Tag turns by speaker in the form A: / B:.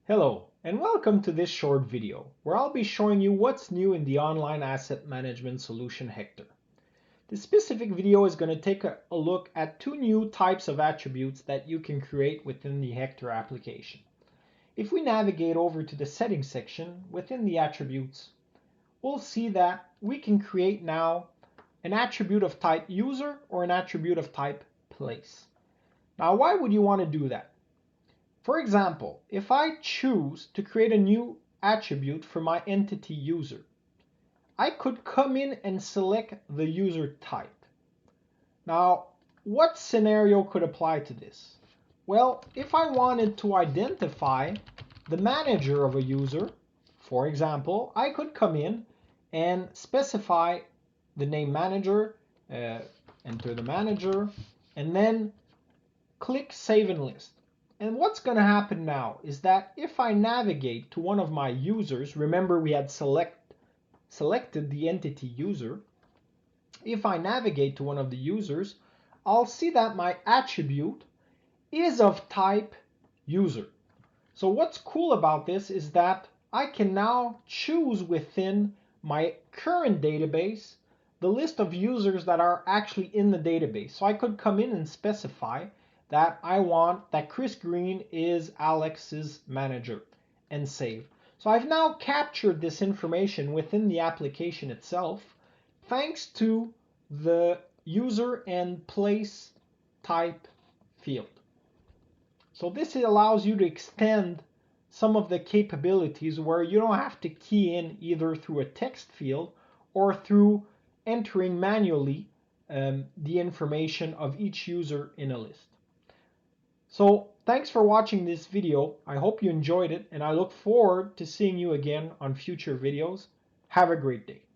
A: Hello, and welcome to this short video, where I'll be showing you what's new in the online asset management solution Hector. This specific video is going to take a look at two new types of attributes that you can create within the Hector application. If we navigate over to the settings section within the attributes, we'll see that we can create now an attribute of type user or an attribute of type place. Now, why would you want to do that? For example, if I choose to create a new attribute for my entity user, I could come in and select the user type. Now, what scenario could apply to this? Well, if I wanted to identify the manager of a user, for example, I could come in and specify the name manager, enter the manager, and then click Save and List. And what's going to happen now is that if I navigate to one of my users, remember we had selected the entity user. If I navigate to one of the users, I'll see that my attribute is of type user. So what's cool about this is that I can now choose within my current database the list of users that are actually in the database. So I could come in and specify that I want that Chris Green is Alex's manager and save. So I've now captured this information within the application itself thanks to the user and place type field. So this allows you to extend some of the capabilities where you don't have to key in either through a text field or through entering manually the information of each user in a list. So thanks for watching this video. I hope you enjoyed it, and I look forward to seeing you again on future videos. Have a great day.